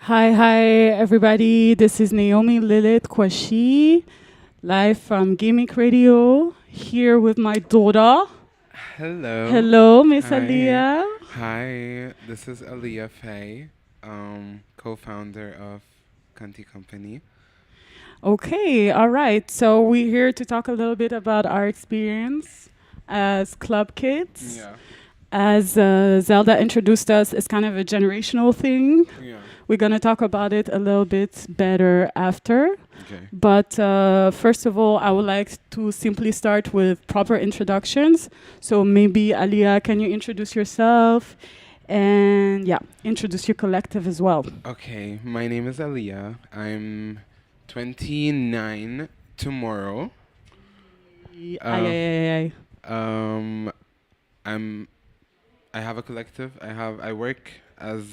Hi, everybody. This is Naomi Lilith Kwashi, live from GIMIC Radio, here with my daughter. Hello. Hello, Miss Hi. Aliyyah. Hi, this is Aliyyah Faye, co-founder of Kanti Company. Okay, all right. So we're here to talk a little bit about our experience as club kids. Yeah. As Zelda introduced us, it's kind of a generational thing. Yeah. We're going to talk about it a little bit better after. Okay. But first of all, I would like to simply start with proper introductions. So maybe, Aliyyah, can you introduce yourself? And yeah, introduce your collective as well. Okay, my name is Aliyyah. I'm 29 tomorrow. Aye. I have a collective. I work as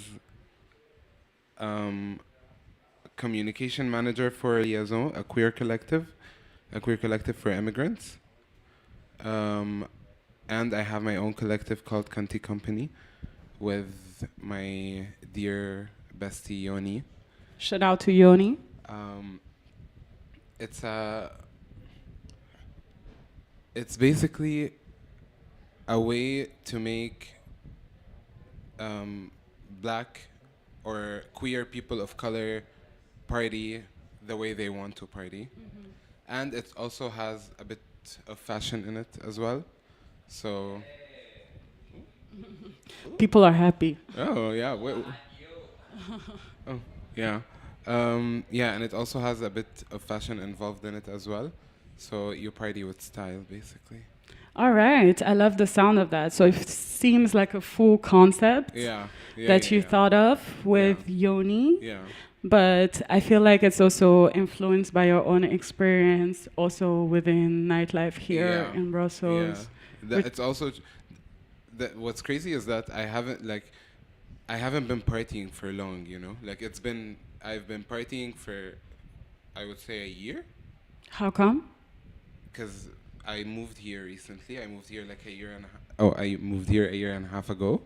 communication manager for Liaison, a queer collective for immigrants. And I have my own collective called Kanti Company with my dear bestie Yoni. Shout out to Yoni. It's basically a way to make black or queer people of color party the way they want to party. Mm-hmm. And it also has a bit of fashion in it as well. So people are happy. Oh yeah. Oh yeah. Yeah, and it also has a bit of fashion involved in it as well. So you party with style, basically. All right, I love the sound of that. So it seems like a full concept that you thought of with Yoni. Yeah. But I feel like it's also influenced by your own experience, also within nightlife here in Brussels. Yeah. It's also what's crazy is that I haven't been partying for long. You know, like I've been partying for, I would say, a year. How come? Because I moved here recently. I moved here like a year and a half. Oh, I moved here a year and a half ago.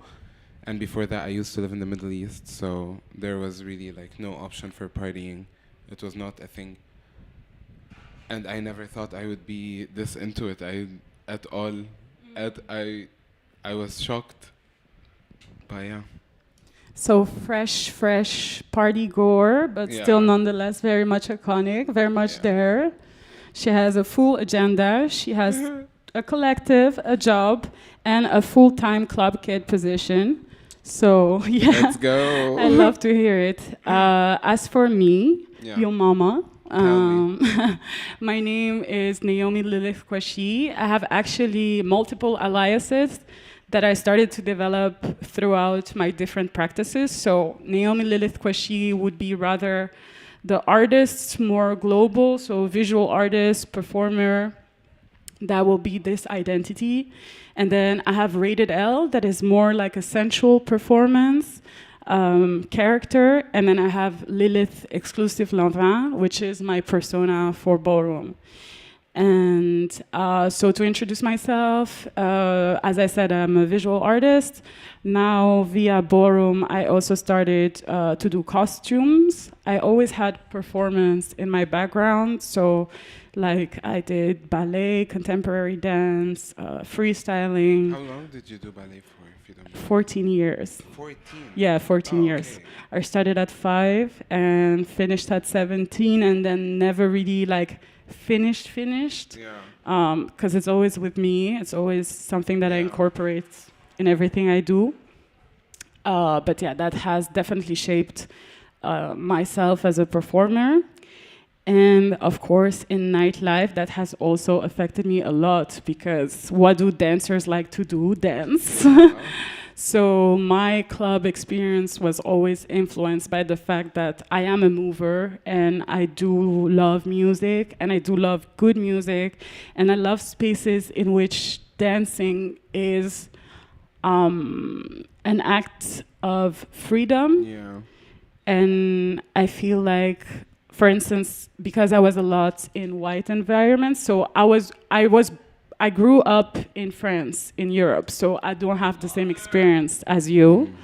And before that, I used to live in the Middle East. So there was really like no option for partying. It was not a thing. And I never thought I would be this into it. I was shocked. But yeah. So fresh party goer, but still nonetheless very much iconic, very much there. She has a full agenda. She has a collective, a job, and a full-time club kid position. So, yeah. Let's go. I love to hear it. As for me, your mama, my name is Naomi Lilith Kwashi. I have actually multiple aliases that I started to develop throughout my different practices. So Naomi Lilith Kwashi would be rather the artists, more global, so visual artist, performer, that will be this identity. And then I have Rated L, that is more like a sensual performance character. And then I have Lilith Exclusive Lanvin, which is my persona for ballroom. And so to introduce myself, as I said, I'm a visual artist. Now, via ballroom, I also started to do costumes. I always had performance in my background. So, like, I did ballet, contemporary dance, freestyling. How long did you do ballet for, if you don't mind? 14 years. 14? Yeah, 14 years. I started at 5 and finished at 17, and then never really, like, finished because it's always with me. It's always something that I incorporate in everything I do. But yeah, that has definitely shaped myself as a performer. And of course, in nightlife, that has also affected me a lot, because what do dancers like to do? Dance. So my club experience was always influenced by the fact that I am a mover, and I do love music, and I do love good music, and I love spaces in which dancing is an act of freedom. Yeah. And I feel like, for instance, because I was a lot in white environments, so I grew up in France, in Europe, so I don't have the same experience as you.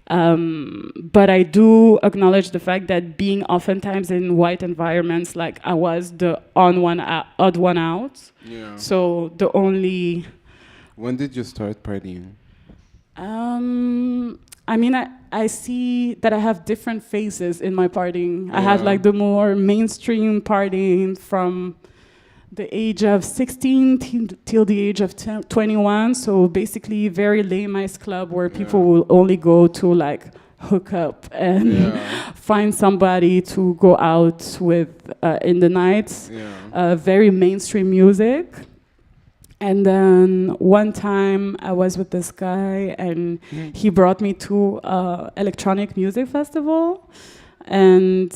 But I do acknowledge the fact that being oftentimes in white environments, like I was the odd one out. Yeah. So the only. When did you start partying? I mean, I see that I have different phases in my partying. I had like the more mainstream partying from the age of 16 till the age of 21. So basically very lame ice club where people will only go to like hook up and find somebody to go out with in the nights. Very mainstream music. And then one time I was with this guy and he brought me to electronic music festival. And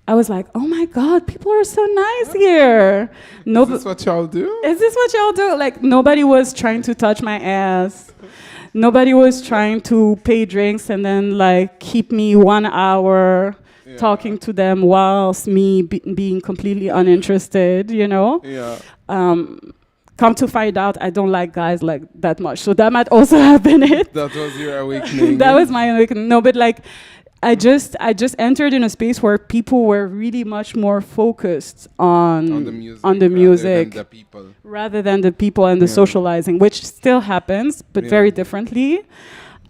I was like, oh my God, people are so nice here. Is this what y'all do? Is this what y'all do? Like nobody was trying to touch my ass. Nobody was trying to pay drinks and then like keep me 1 hour talking to them whilst me being completely uninterested, you know? Come to find out, I don't like guys like that much. So that might also have been it. That was your awakening. That was my awakening. No, but like, I just entered in a space where people were really much more focused on the music rather than the people and the socializing, which still happens, but very differently.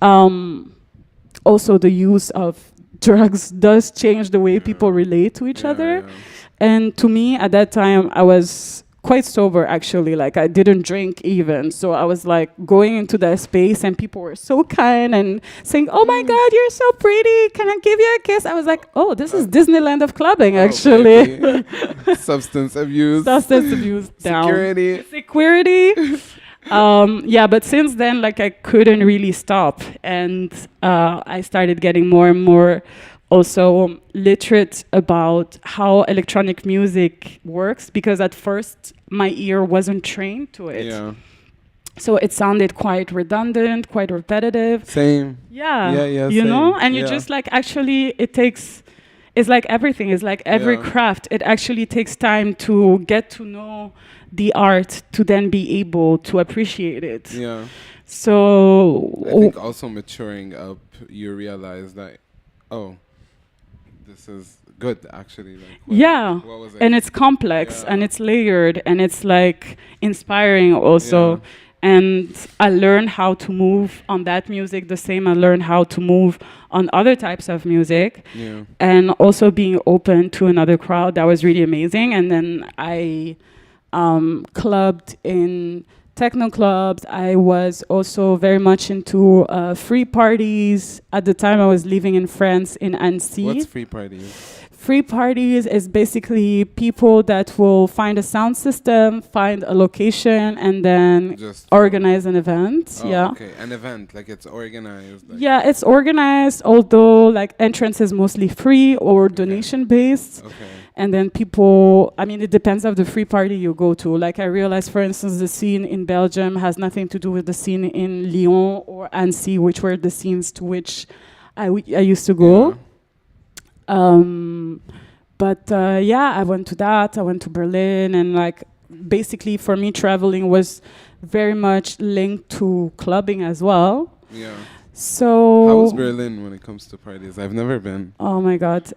Also, the use of drugs does change the way people relate to each other. And to me, at that time, I was quite sober, actually. Like, I didn't drink even. So I was like going into that space and people were so kind and saying, oh my God, you're so pretty. Can I give you a kiss? I was like, oh, this is Disneyland of clubbing, actually. Substance abuse. Substance abuse down. Security. Yeah, but since then, like, I couldn't really stop. And I started getting more and more also literate about how electronic music works, because at first my ear wasn't trained to it. So it sounded quite redundant, quite repetitive. Same. You know? And you just like, actually, it's like everything. It's like every craft. It actually takes time to get to know the art to then be able to appreciate it. So I think also maturing up, you realize that, oh, this is good, actually. Like, what was it? And it's complex and it's layered and it's like inspiring also. And I learned how to move on that music the same I learned how to move on other types of music. And also being open to another crowd, that was really amazing. And then I clubbed in techno clubs. I was also very much into free parties. At the time I was living in France, in Annecy. What's free parties? Free parties is basically people that will find a sound system, find a location, and then just organize an event. Okay, an event, like it's organized. Like it's organized, although like entrance is mostly free or donation based. And then people, I mean, it depends on the free party you go to. Like I realized, for instance, the scene in Belgium has nothing to do with the scene in Lyon or Annecy, which were the scenes to which I used to go. But I went to that. I went to Berlin, and like basically for me, traveling was very much linked to clubbing as well. So how was Berlin when it comes to parties? I've never been. Oh my God.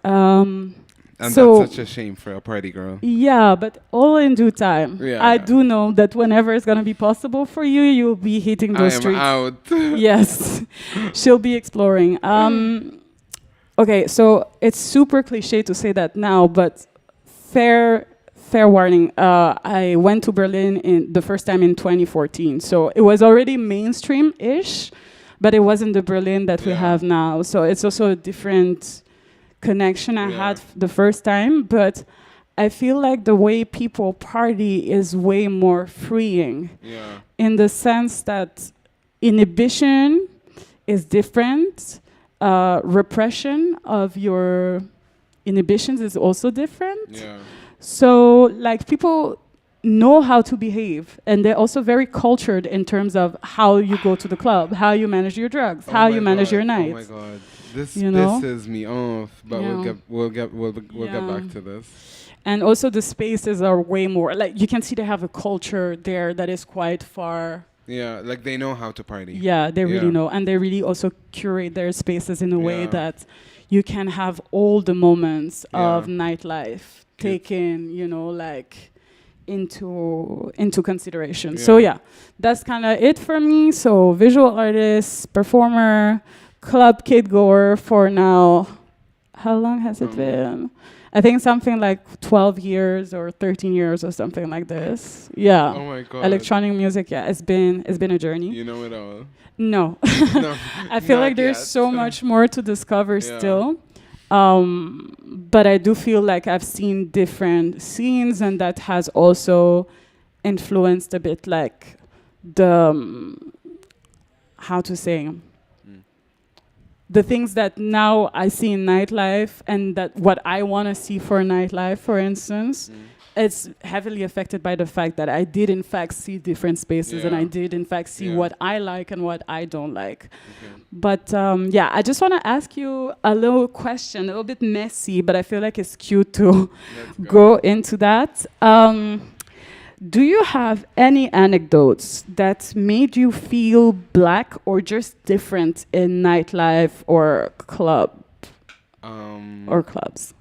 And so that's such a shame for a party girl. Yeah, but all in due time. I do know that whenever it's going to be possible for you, you'll be hitting those streets. I am out. Yes. She'll be exploring. Okay, so it's super cliche to say that now, but fair warning. I went to Berlin the first time in 2014. So it was already mainstream-ish, but it wasn't the Berlin that we have now. So it's also a different connection I had the first time, but I feel like the way people party is way more freeing in the sense that inhibition is different. Repression of your inhibitions is also different. So like people know how to behave, and they're also very cultured in terms of how you go to the club, how you manage your drugs, how you manage your nights. Oh my God. This pisses me off, but we'll get back to this. And also the spaces are way more like you can see they have a culture there that is quite far Yeah, like they know how to party. Yeah, they really know. And they really also curate their spaces in a way that you can have all the moments of nightlife taken, you know, like into consideration. So yeah, that's kind of it for me. So visual artist, performer, club kid goer for now. How long has it been? I think something like 12 years or 13 years or something like this. Yeah. Oh my God. Electronic music, yeah, it's been a journey. You know it all. No. I feel like there's so much more to discover still. But I do feel like I've seen different scenes, and that has also influenced a bit like the how to say the things that now I see in nightlife, and that what I want to see for nightlife, for instance, it's heavily affected by the fact that I did in fact see different spaces, and I did in fact see what I like and what I don't like. Okay. But yeah, I just want to ask you a little question, a little bit messy, but I feel like it's cute to go into that. Do you have any anecdotes that made you feel black or just different in nightlife or club or clubs?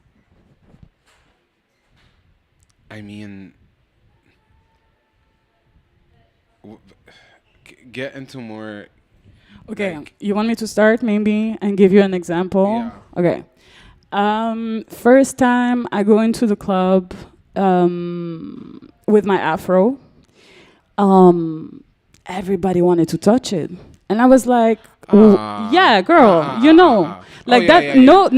I mean, get into more. Okay, like, you want me to start maybe and give you an example? Yeah. Okay. First time I go into the club with my afro, everybody wanted to touch it, and I was like, "Yeah, girl, you know." Like no,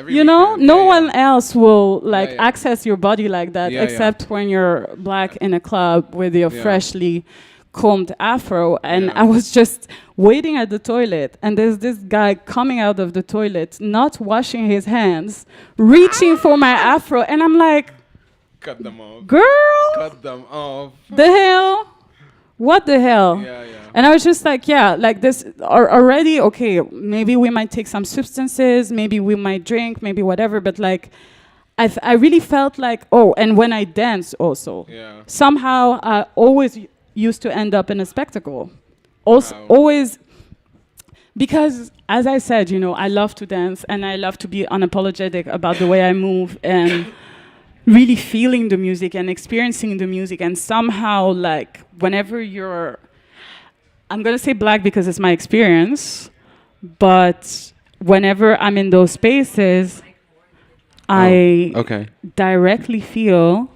you know, no one else will like access your body like that except when you're black in a club with your freshly combed afro. And I was just waiting at the toilet, and there's this guy coming out of the toilet, not washing his hands, reaching for my afro, and I'm like, cut them off, girl, cut them off. The hell? What the hell? And I was just like, yeah, like this already, okay, maybe we might take some substances, maybe we might drink, maybe whatever, but like, I really felt like, oh, and when I dance also, somehow I always used to end up in a spectacle. Also, always, because as I said, you know, I love to dance and I love to be unapologetic about the way I move and really feeling the music and experiencing the music. And somehow, like, whenever you're, I'm going to say black because it's my experience, but whenever I'm in those spaces, I directly feel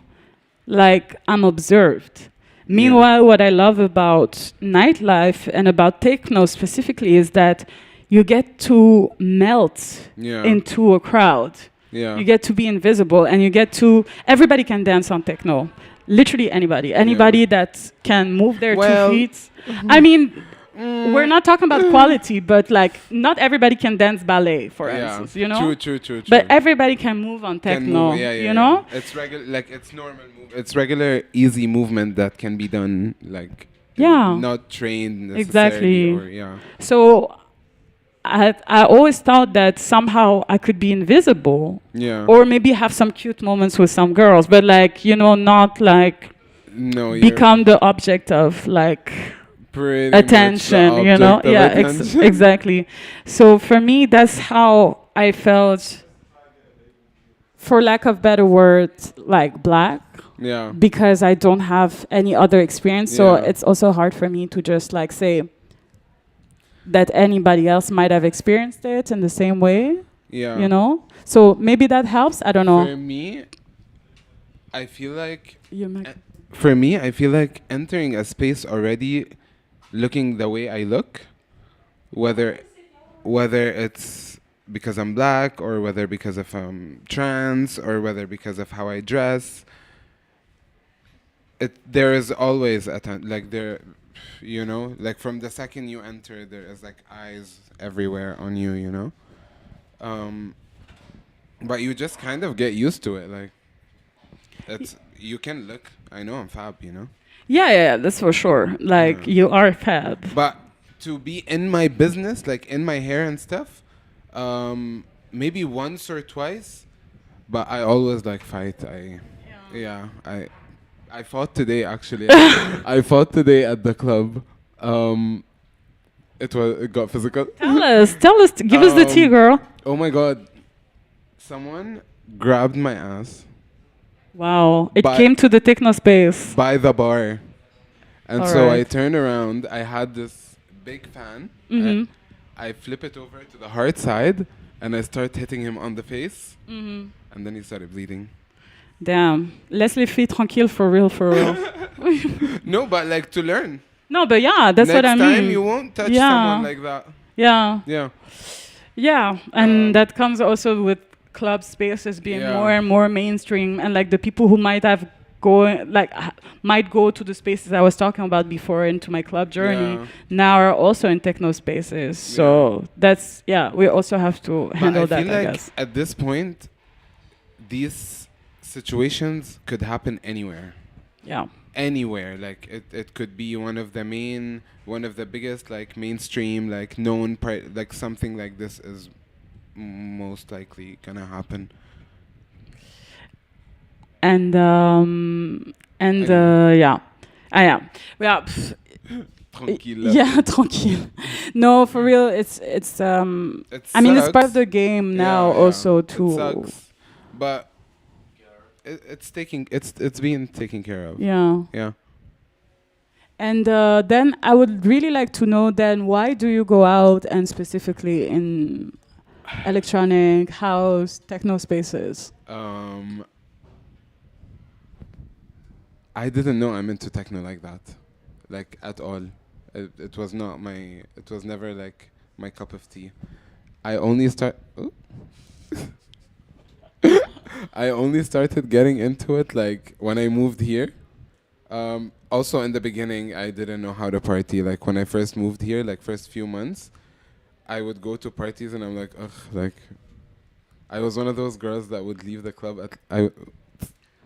like I'm observed. Meanwhile, what I love about nightlife and about techno specifically is that you get to melt into a crowd. You get to be invisible, and you get to, everybody can dance on techno. Literally anybody. Anybody that can move their 2 feet. I mean, we're not talking about quality, but like not everybody can dance ballet, for instance, you know? True. But everybody can move on techno, you know? It's regular, like it's normal it's regular, easy movement that can be done, like not trained necessarily. Exactly. So I always thought that somehow I could be invisible, or maybe have some cute moments with some girls, but like, you know, not like become the object of like attention, you know? Exactly. So for me, that's how I felt, for lack of better words, like black. Because I don't have any other experience, so it's also hard for me to just like say that anybody else might have experienced it in the same way. You know? So maybe that helps. I don't know. For me, I feel like entering a space already looking the way I look, whether it's because I'm black, or whether because of trans, or whether because of how I dress, there is always like there, you know, like from the second you enter, there is like eyes everywhere on you, you know. But you just kind of get used to it. Like, you can look. I know I'm fab, you know. Yeah, that's for sure. Like you are fab. But to be in my business, like in my hair and stuff, maybe once or twice. But I always like fight. I fought today, actually. I fought today at the club. It got physical. Tell us, give us the tea, girl. Oh my God. Someone grabbed my ass. Wow, it came to the techno space. By the bar. And All so right. I turned around. I had this big fan. I flip it over to the hard side and I start hitting him on the face. And then he started bleeding. Damn. Laisse les filles tranquilles, for real, for real. No, but like to learn. No, but yeah, that's what I mean. Next time you won't touch someone like that. Yeah. Yeah. Yeah, and that comes also with club spaces being more and more mainstream, and like the people who might have might go to the spaces I was talking about before into my club journey now are also in techno spaces. So that's we also have to handle that. I guess at this point, these situations could happen anywhere. Yeah. Anywhere, like it could be one of the biggest like mainstream like known part, like something like this is most likely gonna happen. And tranquille. Yeah, tranquille. No, for real, it's I mean, it's part of the game now also too. It sucks, but it's being taken care of. Yeah. Yeah. And then I would really like to know then, why do you go out and specifically in electronic, house, techno spaces? I didn't know I'm into techno like that, like at all. It was never like my cup of tea. I only started getting into it like when I moved here. Also in the beginning, I didn't know how to party. Like when I first moved here, like first few months, I would go to parties and I'm like, ugh, like I was one of those girls that would leave the club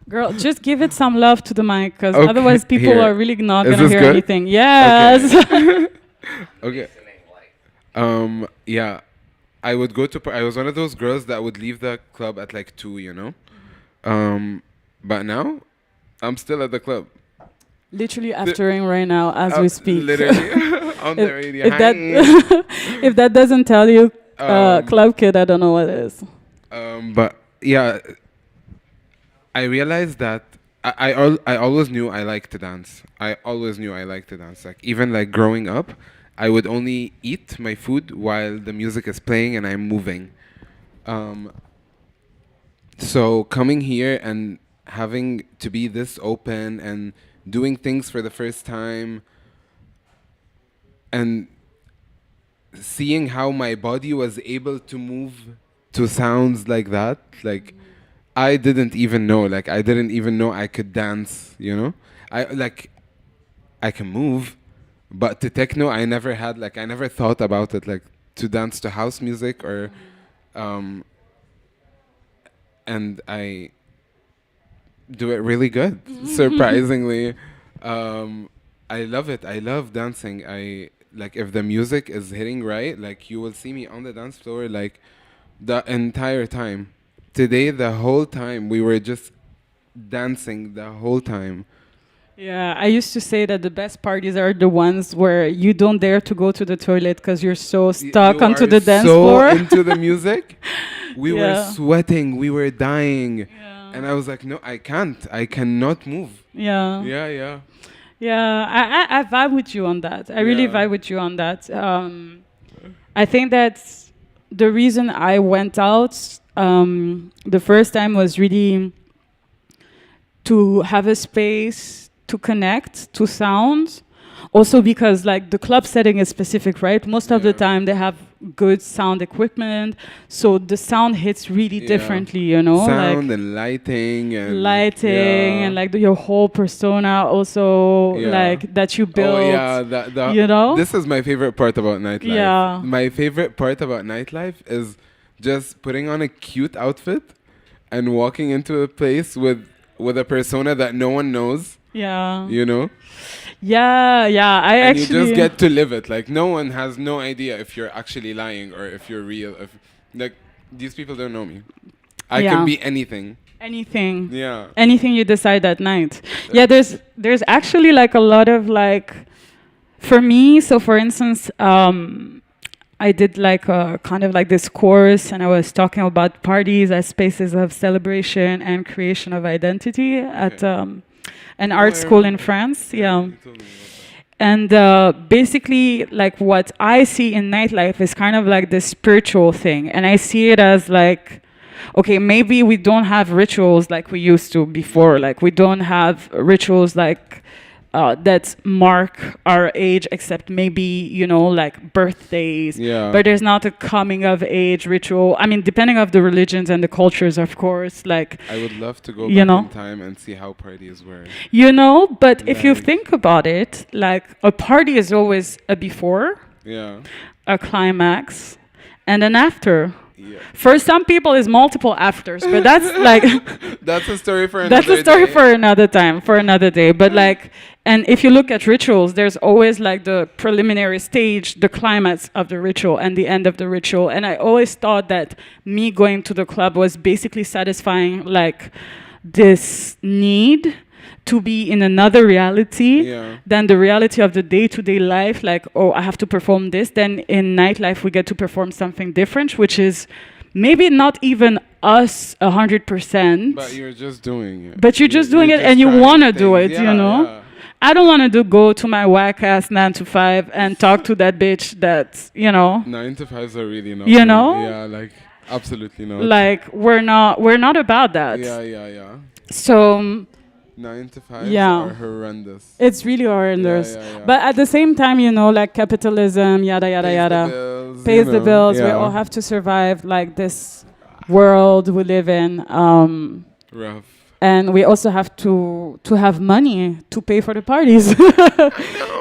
Girl, just give it some love to the mic, because otherwise people are really not going to hear anything. Yes. Okay. Yeah. I would go to. I was one of those girls that would leave the club at like 2, you know. But now, I'm still at the club. Literally aftering right now as we speak. Literally on the radio. If that doesn't tell you, club kid, I don't know what it is. But yeah, I realized that I always knew I liked to dance. I always knew I liked to dance. Like even like growing up, I would only eat my food while the music is playing and I'm moving. So coming here and having to be this open and doing things for the first time and seeing how my body was able to move to sounds like that, like I didn't even know I could dance, you know? I can move, but to techno I never thought about it, like to dance to house music or and I do it really good, surprisingly. I love it. I love dancing. Like if the music is hitting right, like you will see me on the dance floor like the entire time. Today, the whole time, we were just dancing the whole time. Yeah, I used to say that the best parties are the ones where you don't dare to go to the toilet because you're so stuck onto the dance floor. So into the music. We were sweating. We were dying. Yeah. And I was like, no, I can't. I cannot move. Yeah. Yeah. Yeah, I vibe with you on that. I really vibe with you on that. I think that the reason I went out the first time was really to have a space to connect to sound. Also because like the club setting is specific, right? Most of the time they have good sound equipment, so the sound hits really differently, you know? Sound like and lighting and like your whole persona also like that you build. Oh yeah, you know? This is my favorite part about nightlife. Yeah. My favorite part about nightlife is just putting on a cute outfit and walking into a place with a persona that no one knows. Yeah. You know? Yeah. And you just get to live it. Like no one has no idea if you're actually lying or if you're real. Like these people don't know me. I can be anything. Anything. Yeah. Anything you decide that night. Yeah, there's actually like a lot of like, for me, so for instance, I did like a kind of like this course, and I was talking about parties as spaces of celebration and creation of identity at an art school in France. Yeah. And basically, like what I see in nightlife is kind of like this spiritual thing, and I see it as like, okay, maybe we don't have rituals like we used to before. Like we don't have rituals like that mark our age, except maybe, you know, like birthdays. Yeah. But there's not a coming of age ritual. I mean, depending of the religions and the cultures, of course. Like I would love to go you back know, in time and see how parties were. you know, but if you Like- think about it, like a party is always a before, Yeah. a climax, and an after. Yeah. For some people, is multiple afters, but that's like That's a story for another that's a story day. for another time, for another day. But like, and if you look at rituals, there's always like the preliminary stage, the climax of the ritual, and the end of the ritual. And I always thought that me going to the club was basically satisfying like this need to be in another reality Yeah. than the reality of the day-to-day life. Like, oh, I have to perform this. Then in nightlife, we get to perform something different, which is maybe not even us 100%. But you're just doing it. But you're just doing it, just and you trying want to do things. it, you Yeah, know? yeah. I don't want to go to my whack-ass 9 to 5 and talk to that bitch that's, you know, 9 to 5s are really not. You for me. know? Yeah, like absolutely not. like, we're not about that. Yeah, yeah, yeah. So 9 to 5s Yeah. are horrendous. it's really horrendous. Yeah, yeah, yeah. But at the same time, you know, like capitalism, yada, yada, Pays yada, the bills, pays you the know. bills. We Yeah. all have to survive like this world we live in. Rough. And we also have to have money to pay for the parties.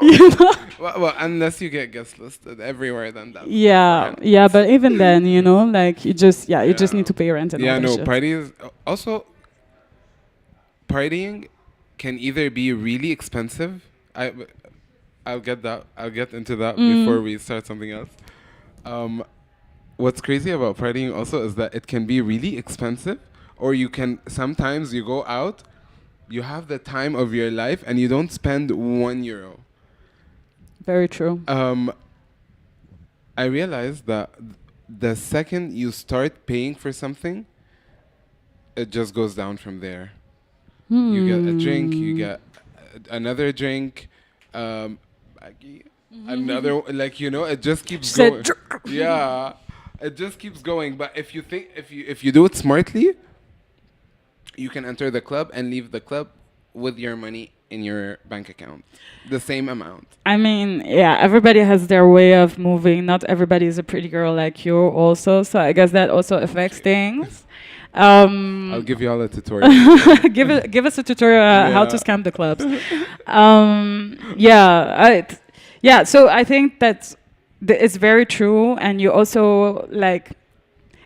You know? Well, unless you get guest listed everywhere, then that's Yeah, different. yeah, but even then, you know, like you just need to pay rent and Yeah, all that no, shit. parties. Also, partying can either be really expensive. I'll get into that before we start something else. What's crazy about partying also is that it can be really expensive, or you can sometimes you go out, you have the time of your life, and you don't spend €1. Very true. I realized that the second you start paying for something, it just goes down from there. You get a drink, you get another drink, another, like, you know, it just keeps going. Yeah, it just keeps going. But if you do it smartly, you can enter the club and leave the club with your money in your bank account, the same amount. I mean, yeah, everybody has their way of moving. Not everybody is a pretty girl like you also. So I guess that also affects things. I'll give you all a tutorial. give us a tutorial how to Yeah. scam the clubs. Yeah, so I think that it's very true, and you also like,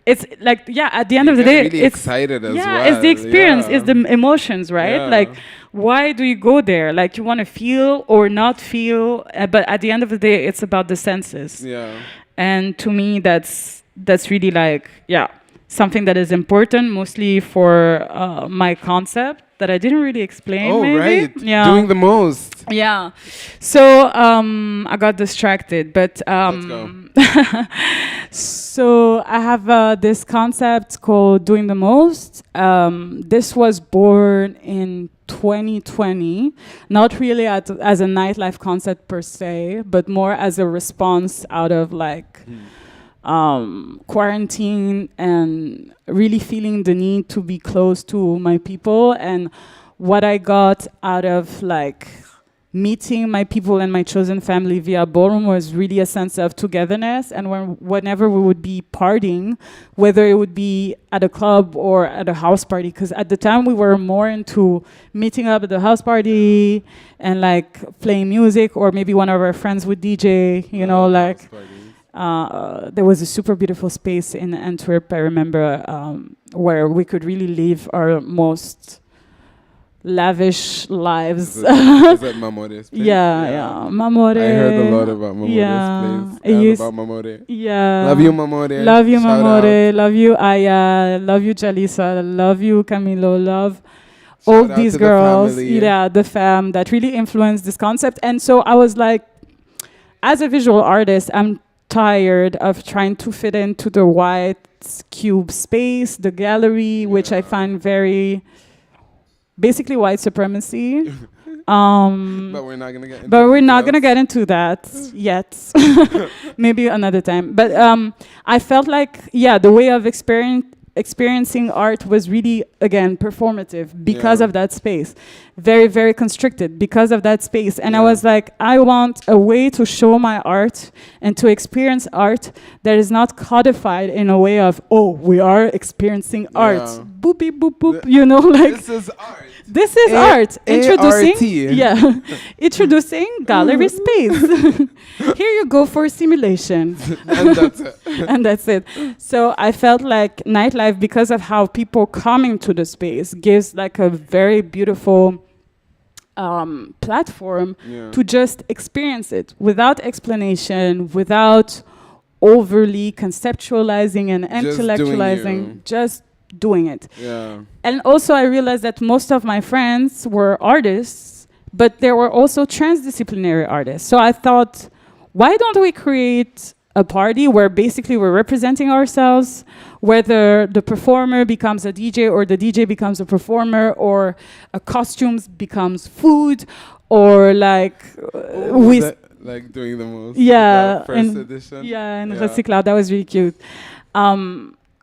it's like, yeah, at the end You of the get day, really it's excited as yeah, well. it's the experience, it's Yeah. the emotions, right? Yeah. Like, why do you go there? Like, you want to feel or not feel, but at the end of the day, it's about the senses. Yeah. And to me, that's really like, yeah, something that is important, mostly for my concept that I didn't really explain. Oh, maybe. right. Yeah. Doing the most. Yeah. So I got distracted, but Let's go. so I have this concept called doing the most. This was born in 2020, not really as a nightlife concept per se, but more as a response out of like quarantine and really feeling the need to be close to my people. And what I got out of like meeting my people and my chosen family via ballroom was really a sense of togetherness. And whenever we would be partying, whether it would be at a club or at a house party, because at the time we were more into meeting up at the house party and like playing music, or maybe one of our friends would DJ, you know, like there was a super beautiful space in Antwerp, I remember, where we could really live our most lavish lives. Is it Mamore's place? Yeah. Mamore. I heard a lot about Mamore's place. And about Mamore. Yeah. Love you, Mamore. Love you, Shout Mamore. out. Love you, Aya. Love you, Jalisa. Love you, Camilo. Love all Shout out these to girls. the family. Yeah, the fam that really influenced this concept. And so I was like, as a visual artist, I'm tired of trying to fit into the white cube space, the gallery, which I find very basically white supremacy. But we're not gonna get into that yet. Maybe another time. But I felt like the way of experiencing art was really, again, performative because of that space. Very, very constricted because of that space. And I was like, I want a way to show my art and to experience art that is not codified in a way of, we are experiencing art. Boop, beep, boop, boop. This is art. This is art. Introducing, introducing gallery space. Here you go for simulation. And that's it. And that's it. So I felt like nightlife, because of how people coming to the space, gives like a very beautiful platform to just experience it without explanation, without overly conceptualizing and intellectualizing. Just doing it. And also I realized that most of my friends were artists, but there were also transdisciplinary artists. So I thought, why don't we create a party where basically we're representing ourselves, whether the performer becomes a DJ or the DJ becomes a performer, or a costumes becomes food, or like like doing the most. First edition. And Recyclard, that was really cute.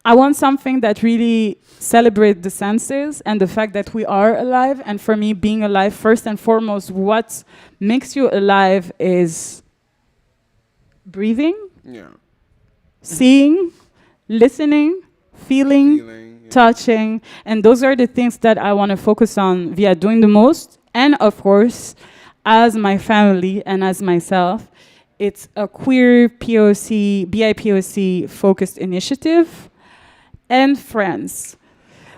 I want something that really celebrates the senses and the fact that we are alive. And for me, being alive, first and foremost, what makes you alive is breathing, seeing, listening, feeling, touching. And those are the things that I want to focus on via doing the most. And of course, as my family and as myself, it's a queer POC, BIPOC focused initiative. And friends,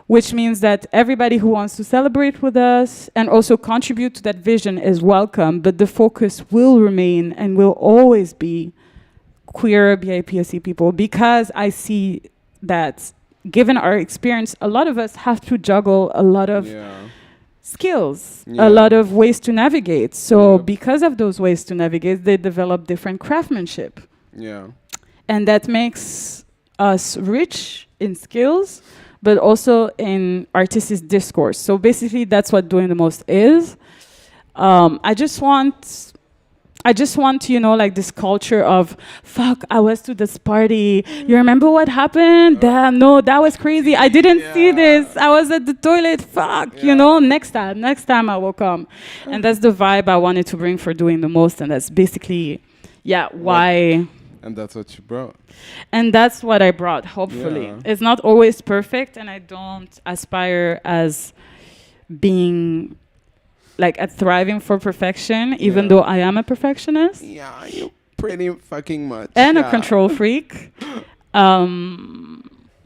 which means that everybody who wants to celebrate with us and also contribute to that vision is welcome, but the focus will remain and will always be queer BIPOC people, because I see that given our experience, a lot of us have to juggle a lot of skills, a lot of ways to navigate. So because of those ways to navigate, they develop different craftsmanship. And that makes us rich in skills, but also in artistic discourse. So basically, that's what doing the most is. I just want, like this culture of, fuck, I was to this party. You remember what happened? Damn, no, that was crazy. I didn't see this. I was at the toilet. Fuck, next time I will come. And that's the vibe I wanted to bring for doing the most. And that's basically, why. And that's what you brought. And that's what I brought, hopefully. It's not always perfect, and I don't aspire as being like at thriving for perfection, even though I am a perfectionist. Yeah, you pretty fucking much. And a control freak.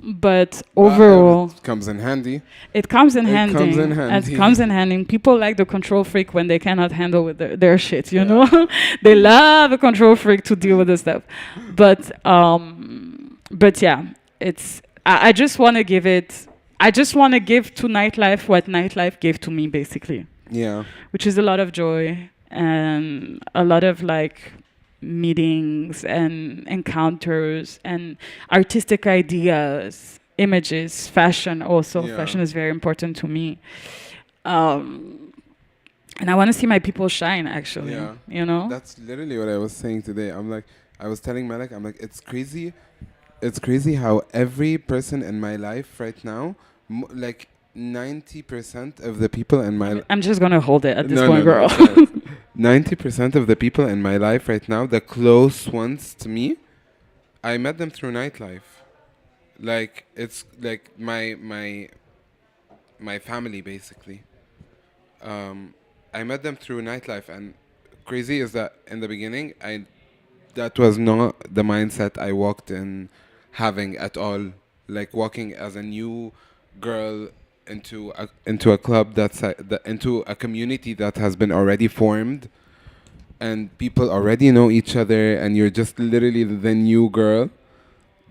But overall, it comes in handy. It comes in handy. People like the control freak when they cannot handle with their shit, you know? They love a control freak to deal with this stuff. But yeah, I just want to give to nightlife what nightlife gave to me, basically. Yeah. Which is a lot of joy and a lot of like meetings and encounters and artistic ideas, images, fashion also. Fashion is very important to me. And I want to see my people shine, actually. You know? That's literally what I was saying today. I was telling Malek, it's crazy how every person in my life right now, like 90% of the people in my life... I'm just going to hold it at this point, girl. 90% of the people in my life right now, the close ones to me, I met them through nightlife. Like, it's like my family, basically. I met them through nightlife, and crazy is that in the beginning, that was not the mindset I walked in having at all. Like, walking as a new girl into a club into a community that has been already formed, and people already know each other, and you're just literally the new girl.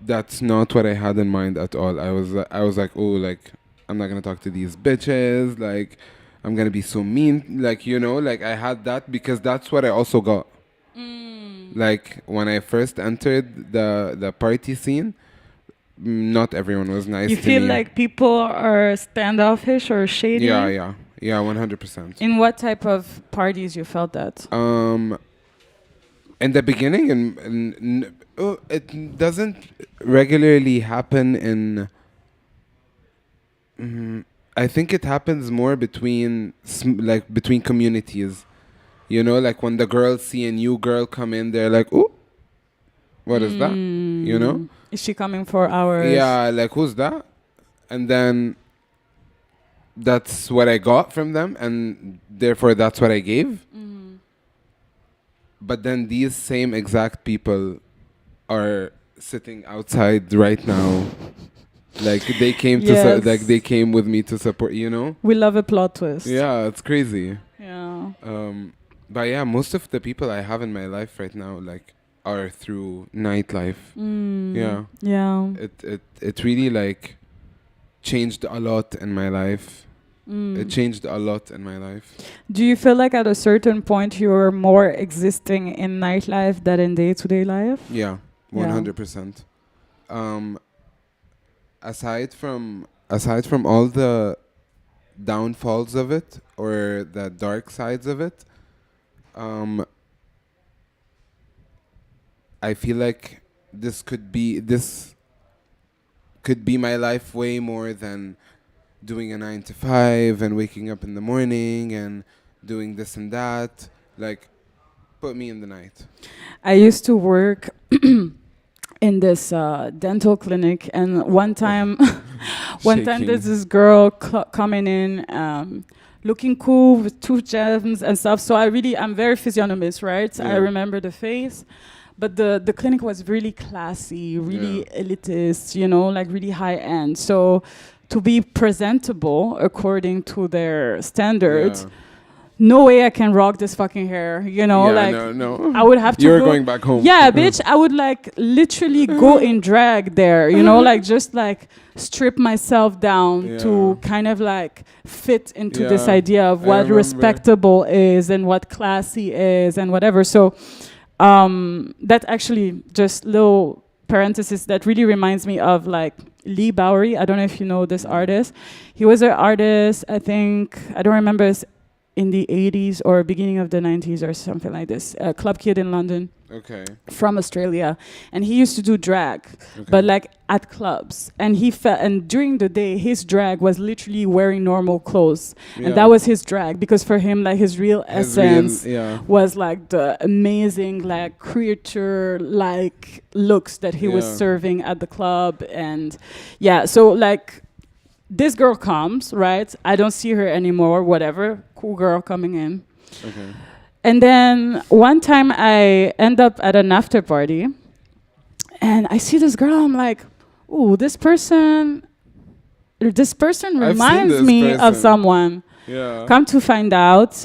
That's not what I had in mind at all. I was like, oh, like, I'm not gonna talk to these bitches. Like, I'm gonna be so mean. Like, you know, like I had that because that's what I also got. Like when I first entered the party scene, not everyone was nice to me. You feel like people are standoffish or shady? Yeah, 100%. In what type of parties you felt that? In the beginning, and it doesn't regularly happen in. I think it happens more between between communities. You know, like when the girls see a new girl come in, they're like, "Oh, what is that?" You know? Is she coming for hours? Yeah, like who's that? And then that's what I got from them, and therefore that's what I gave. But then these same exact people are sitting outside right now. Like they came like they came with me to support, you know? We love a plot twist. Yeah, it's crazy. Yeah. But yeah, most of the people I have in my life right now like are through nightlife. Yeah. Yeah. It really like changed a lot in my life. It changed a lot in my life. Do you feel like at a certain point you're more existing in nightlife than in day-to-day life? Yeah, 100%. Aside from all the downfalls of it or the dark sides of it, I feel like this could be my life way more than doing a 9 to 5 and waking up in the morning and doing this and that. Like, put me in the night. I used to work in this dental clinic, and one time there's this girl coming in, looking cool with tooth gems and stuff. So I'm very physiognomist, right? Yeah. I remember the face. But the clinic was really classy, really elitist, you know, like really high end. So to be presentable according to their standards, no way I can rock this fucking hair, you know, no. I would have to You're going back home. Yeah, bitch, I would like literally go in drag there, you know, like just like strip myself down to kind of like fit into this idea of what respectable is and what classy is and whatever. So that actually just little parenthesis that really reminds me of like Lee Bowery. I don't know if you know this artist. He was an artist, I think, I don't remember, in the 80s or beginning of the 90s or something like this. A club kid in London. Okay. From Australia. And he used to do drag, but like at clubs. And and during the day, his drag was literally wearing normal clothes. And that was his drag, because for him, like his real essence was like the amazing, like creature-like looks that he was serving at the club. And so like, this girl comes, right? I don't see her anymore, whatever. Cool girl coming in. Okay. And then one time I end up at an after party and I see this girl. I'm like, ooh, this person reminds me of someone. Yeah. Come to find out,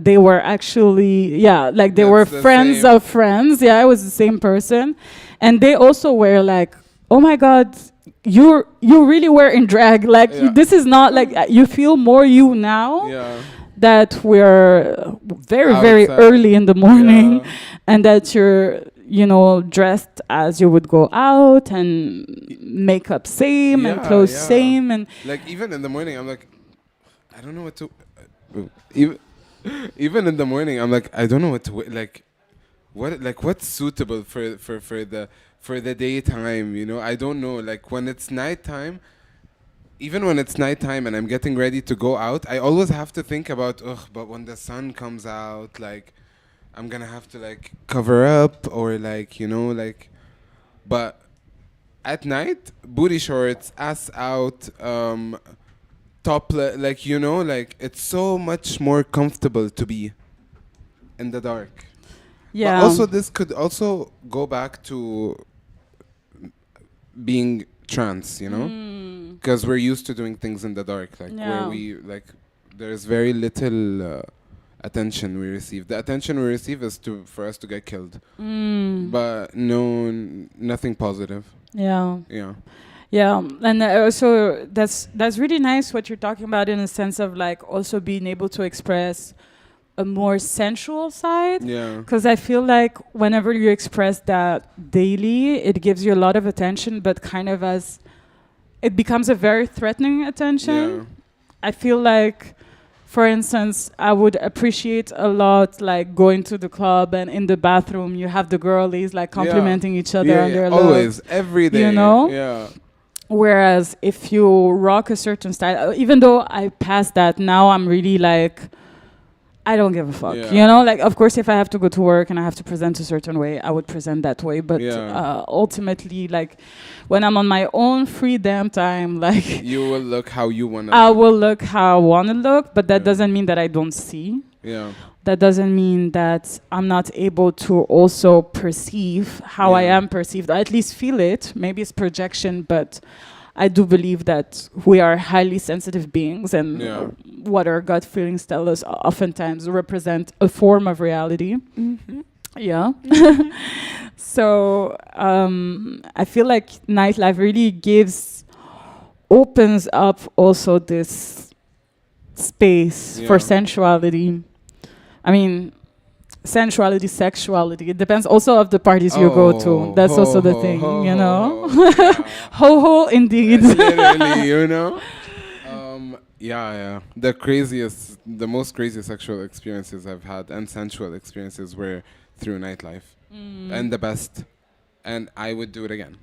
they were actually, they were friends of friends. Yeah, it was the same person. And they also were like, oh my God, you really were in drag. Like, this is not like, you feel more you now. Yeah. That we're very, outside, very early in the morning, and that you're, you know, dressed as you would go out, and makeup same, and clothes same, and like even in the morning, I'm like, I don't know what to. Even in the morning, I'm like, I don't know what to like. What's suitable for the daytime? You know, I don't know. Like when it's nighttime. Even when it's nighttime and I'm getting ready to go out, I always have to think about, but when the sun comes out, like, I'm gonna have to, like, cover up or, like, you know, like, but at night, booty shorts, ass out, like, you know, like, it's so much more comfortable to be in the dark. Yeah. But also, this could also go back to being trans, you know? because we're used to doing things in the dark, like where we like there's very little attention we receive. The attention we receive is for us to get killed, but nothing positive. Yeah, and also that's really nice what you're talking about, in a sense of like also being able to express a more sensual side. Yeah, because I feel like whenever you express that daily, it gives you a lot of attention, but kind of as it becomes a very threatening attention. Yeah. I feel like, for instance, I would appreciate a lot like going to the club and in the bathroom you have the girlies like complimenting each other on their always, looks, every day. You know? Yeah. Whereas if you rock a certain style, even though I passed that, now I'm really like, I don't give a fuck. Yeah. You know, like, of course, if I have to go to work and I have to present a certain way, I would present that way. But ultimately, like, when I'm on my own free damn time, like... You will look how you want to I will look how I want to look, but that doesn't mean that I don't see. Yeah. That doesn't mean that I'm not able to also perceive how I am perceived, or at least feel it. Maybe it's projection, but... I do believe that we are highly sensitive beings, and what our gut feelings tell us oftentimes represent a form of reality. Mm-hmm. Yeah. Mm-hmm. So I feel like nightlife really opens up also this space for sensuality. I mean, sensuality, sexuality. It depends also of the parties you go to. That's also the thing, you know. Ho, indeed. Literally, you know. The most craziest sexual experiences I've had and sensual experiences were through nightlife, and the best. And I would do it again.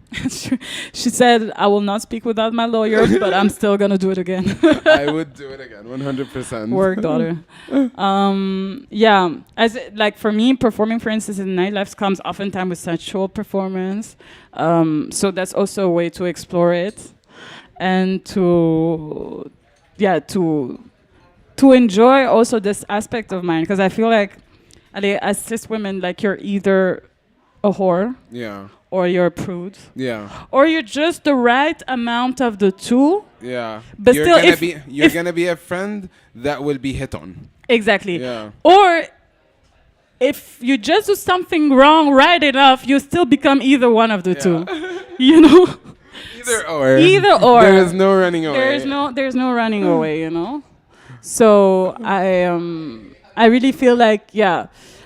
She said, I will not speak without my lawyer, but I'm still going to do it again. I would do it again, 100%. Work, daughter. As like for me, performing, for instance, in nightlife comes oftentimes with sensual performance. So that's also a way to explore it and to enjoy also this aspect of mine. Because I feel like, as cis women, like you're either a whore, or you're a prude, or you're just the right amount of the two. Yeah, but you're gonna be a friend that will be hit on. Exactly. Yeah. Or if you just do something wrong right enough, you still become either one of the two. You know. Either or. There is no running away. There's no running away. You know. So I really feel like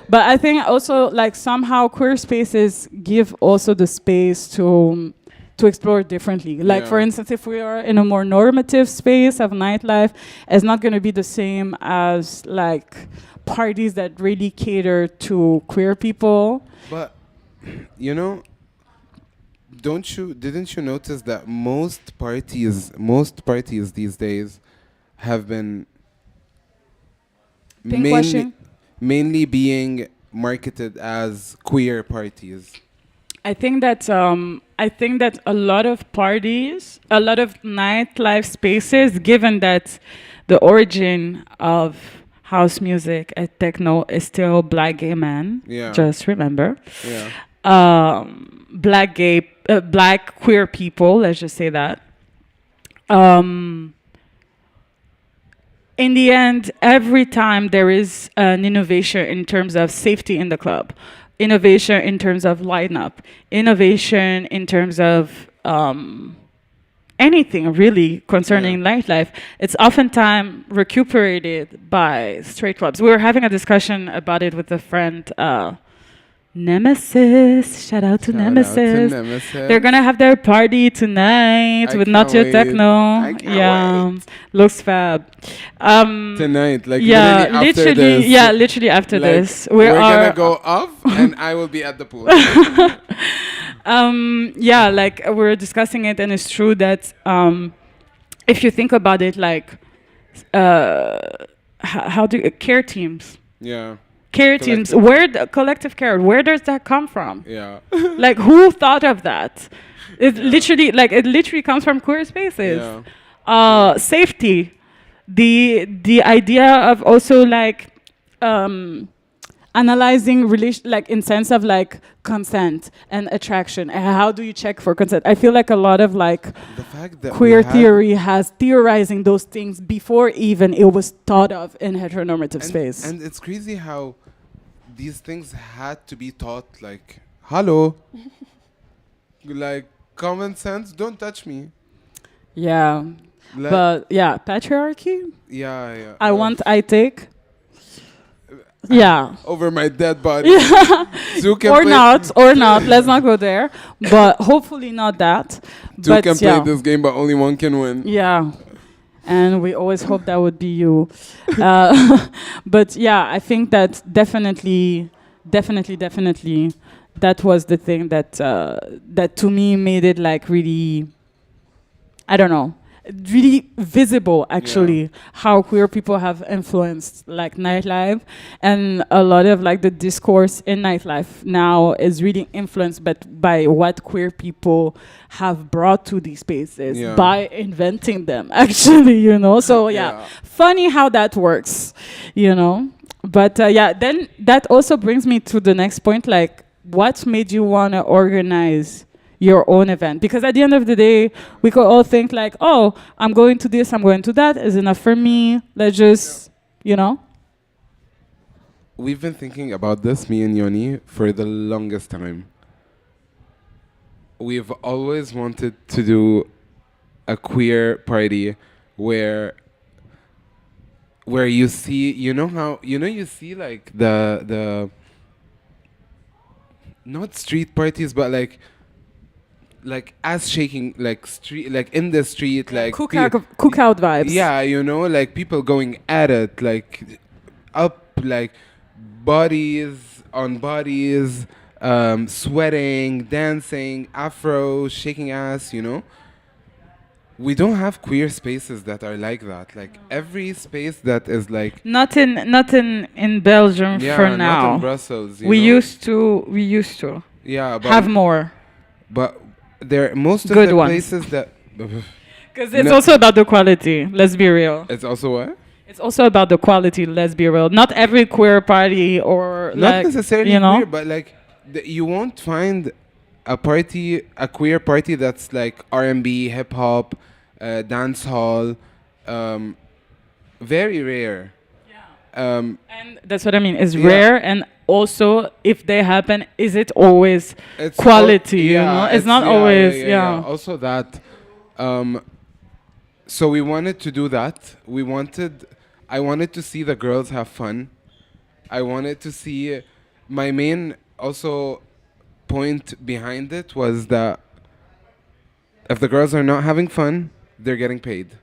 But I think also like somehow queer spaces give also the space to explore differently. Like for instance, if we are in a more normative space of nightlife, it's not going to be the same as like parties that really cater to queer people. But you know, didn't you notice that most parties these days have been mainly being marketed as queer parties? I think that a lot of parties, a lot of nightlife spaces, given that the origin of house music and techno is still black gay men. Yeah. Just remember. Yeah. Black queer people. Let's just say that. In the end, every time there is an innovation in terms of safety in the club, innovation in terms of lineup, innovation in terms of anything really concerning nightlife, it's oftentimes recuperated by straight clubs. We were having a discussion about it with a friend, Nemesis. Shout out to Nemesis. They're gonna have their party tonight with Not Your Techno. Wait. Looks fab. Tonight, like literally after this. We're gonna go off, and I will be at the pool. Like we're discussing it, and it's true that if you think about it, like how do care teams? Yeah. Care teams, collective care, where does that come from? Yeah. Like, who thought of that? It literally comes from queer spaces. Yeah. Safety, the idea of also like analyzing relation, like in sense of like consent and attraction, and how do you check for consent. I feel like a lot of like The fact that queer theory has theorizing those things before even it was thought of in heteronormative space. And it's crazy how these things had to be taught, like, hello, like, common sense, don't touch me. Yeah. Like, But yeah, patriarchy. yeah. I take. Yeah. Over my dead body. Or not. Let's not go there. But hopefully not that. Two can play this game, but only one can win. Yeah. And we always hope that would be you. But yeah, I think that definitely, that was the thing that that to me made it like really, I don't know, really visible actually, how queer people have influenced like nightlife, and a lot of like the discourse in nightlife now is really influenced by what queer people have brought to these spaces by inventing them actually, you know. So funny how that works, you know. But then that also brings me to the next point, like what made you want to organize your own event? Because at the end of the day, we could all think like, oh, I'm going to this, I'm going to that, is enough for me. Let's just, you know. We've been thinking about this, me and Yoni, for the longest time. We've always wanted to do a queer party where you see, you see like the not street parties, but like ass shaking, like street, like in the street, like cookout vibes. Yeah, you know, like people going at it, like up, like bodies on bodies, sweating, dancing, afro, shaking ass, you know. We don't have queer spaces that are like that. Like every space that is like not in Belgium for now. Not in Brussels. We used to. Yeah, but have more. But there most good of the ones. places that because it's also about the quality. Let's be real. It's also what? It's also about the quality. Let's be real. Not every queer party or not like, necessarily you know? queer, but like you won't find a queer party that's like R&B, hip hop, dance hall. Very rare. Yeah. And that's what I mean. It's rare, and also if they happen, is it always quality? You know, it's not always. Yeah. Also that. So we wanted to do that. I wanted to see the girls have fun. I wanted to see. My main also point behind it was that if the girls are not having fun, they're getting paid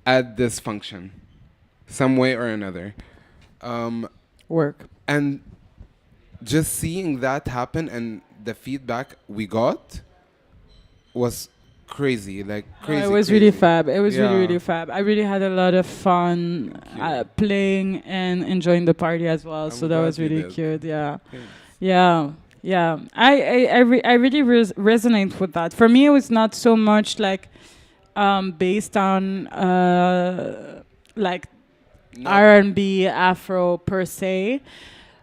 at this function, some way or another. Work. And just seeing that happen and the feedback we got was crazy, like crazy. It was crazy. really fab. It was really fab. I really had a lot of fun playing and enjoying the party as well. So that was really cute. Yeah. Yeah. Yeah. I really resonate with that. For me, it was not so much like based on like R&B, Afro per se.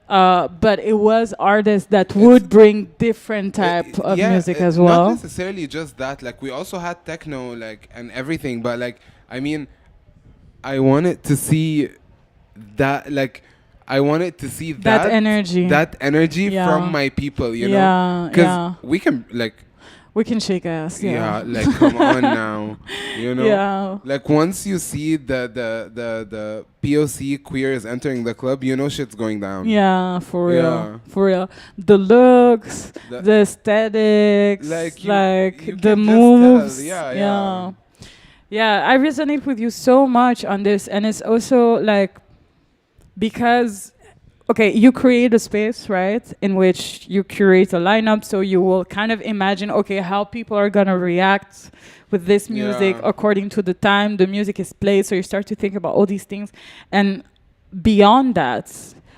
But it was artists that would bring different type of music as well. Not necessarily just that. Like we also had techno, like and everything. But like, I mean, I wanted to see that. Like, I wanted to see that energy. That energy from my people. You know, because we can like. We can shake ass. Yeah, like come on now, you know. Yeah. Like once you see the POC queers entering the club, you know shit's going down. Yeah, for real. Yeah. For real. The looks, the aesthetics, like the moves. Yeah. I resonate with you so much on this, and it's also like because. Okay, you create a space, right, in which you curate a lineup, so you will kind of imagine, okay, how people are going to react with this music according to the time the music is played, so you start to think about all these things. And beyond that,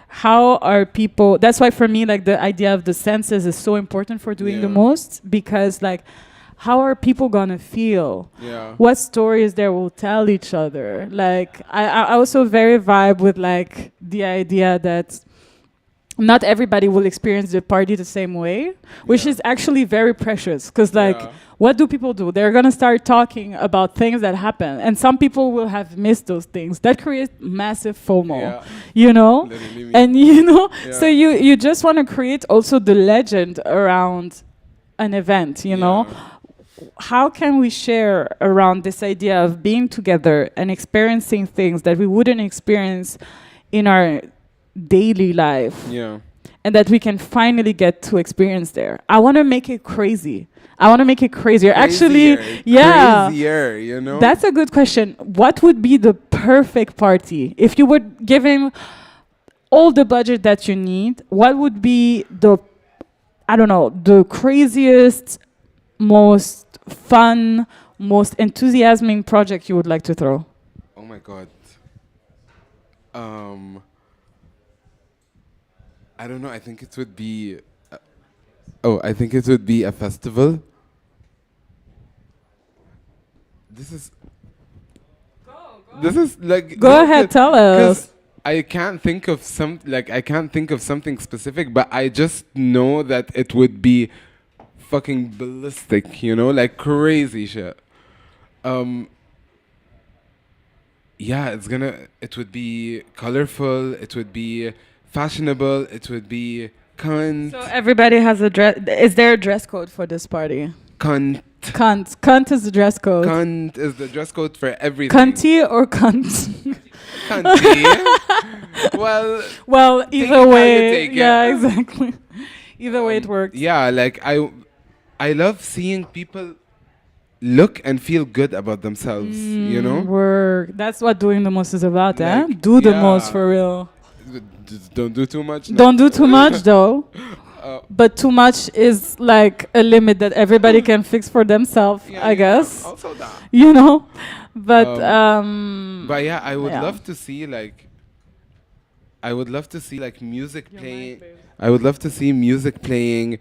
how are people... That's why, for me, like, the idea of the senses is so important for doing the most, because, like, how are people gonna feel? What stories they will tell each other? Like, I also very vibe with like the idea that not everybody will experience the party the same way, which is actually very precious. Because, like, what do people do? They're going to start talking about things that happen. And some people will have missed those things. That creates massive FOMO, you know? And, you know, so you just want to create also the legend around an event, you know? How can we share around this idea of being together and experiencing things that we wouldn't experience in our daily life, and that we can finally get to experience there? I want to make it crazy. I want to make it crazier. Actually, crazier, you know? That's a good question. What would be the perfect party? If you were given all the budget that you need, what would be the, I don't know, the craziest, most fun, most enthusiasming project you would like to throw? Oh my God. I don't know. I think it would be. I think it would be a festival. This is. This is like. Go ahead, tell us. I can't think of something specific, but I just know that it would be fucking ballistic, you know, like crazy shit. It would be colorful, it would be fashionable, it would be cunt. So everybody has a dress. Is there a dress code for this party? Cunt. Cunt is the dress code. Cunt is the dress code for everything. Cunty or cunt? Cunty. Well, either way. Exactly. Either way it works. Yeah, like I love seeing people look and feel good about themselves, you know? Work. That's what doing the most is about, like, eh? Do the most for real. Just don't do too much. Don't do too much, though. But too much is like a limit that everybody can fix for themselves, I guess. Also that. You know? But yeah, I would love to see like music playing. I would love to see music playing,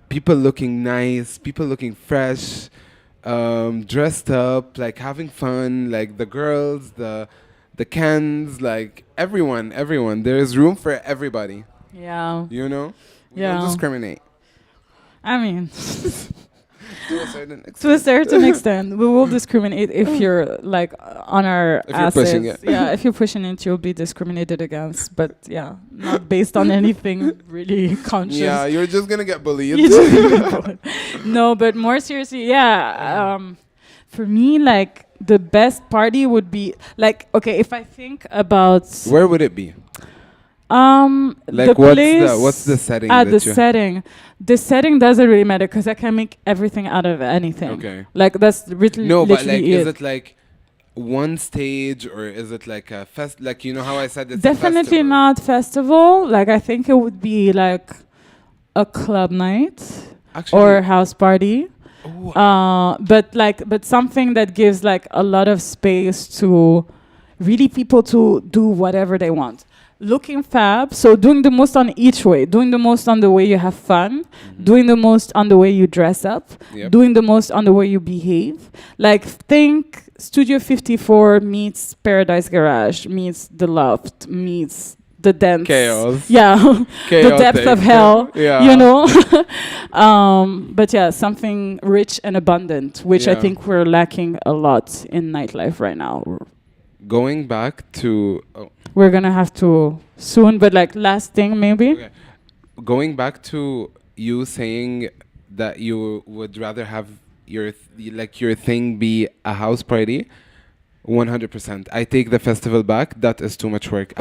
people looking nice, people looking fresh, dressed up, like having fun, like the girls, the cans, like everyone. There is room for everybody. Yeah. You know? We don't discriminate. I mean, to a certain extent, we will discriminate if you're like on our assets. You're pushing it. Yeah, if you're pushing it, you'll be discriminated against. But yeah, not based on anything really conscious. Yeah, you're just gonna get bullied. No, but more seriously, for me, like the best party would be like, okay, if I think about where would it be? Like what's the setting? The setting doesn't really matter because I can make everything out of anything. Okay. Like that's literally but like, is it like one stage or is it like a fest? Like, you know how I said it's definitely not festival. Like I think it would be like a club night or a house party. But something that gives like a lot of space to really people to do whatever they want. Looking fab, so doing the most on each way, doing the most on the way you have fun, doing the most on the way you dress up, doing the most on the way you behave. Like think Studio 54 meets Paradise Garage, meets The Loft, meets the dance. Chaos. Yeah, the depth of hell, you know? But yeah, something rich and abundant, which I think we're lacking a lot in nightlife right now. Going back to... We're going to have to soon, but like last thing maybe. Okay. Going back to you saying that you would rather have your thing be a house party, 100%. I take the festival back. That is too much work.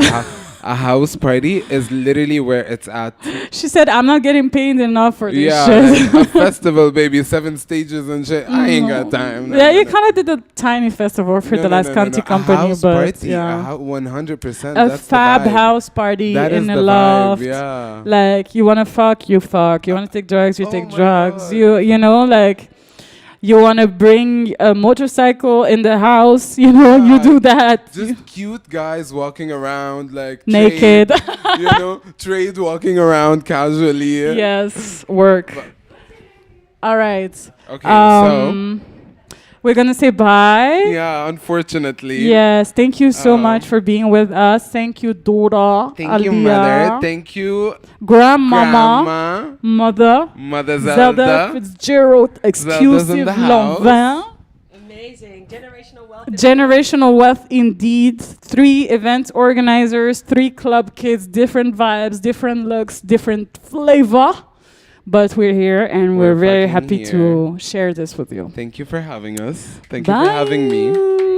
A house party is literally where it's at. She said, I'm not getting paid enough for this Like shit. a festival, baby. 7 stages and shit. I ain't got time. You kind of did a tiny festival for the last county company. A house but party, 100%. That's fab the vibe. house party that in is a loft. Vibe, Like, you want to fuck, you fuck. You want to take drugs, you take drugs. God. You know, like... You want to bring a motorcycle in the house, you know, you do that. Just cute guys walking around like naked. Trade, you know, trade walking around casually. Yes, work. All right. Okay, so... We're going to say bye. Yeah, unfortunately. Yes, thank you so much for being with us. Thank you, Dora. Thank you, Mother. Thank you, Grandmama. Mother. Mother Zelda. Fitzgerald, exclusive Lanvin. Amazing. Generational wealth. Generational wealth indeed. 3 event organizers, 3 club kids, different vibes, different looks, different flavor. But we're here and we're very happy to share this with you. Thank you for having us. Thank you for having me.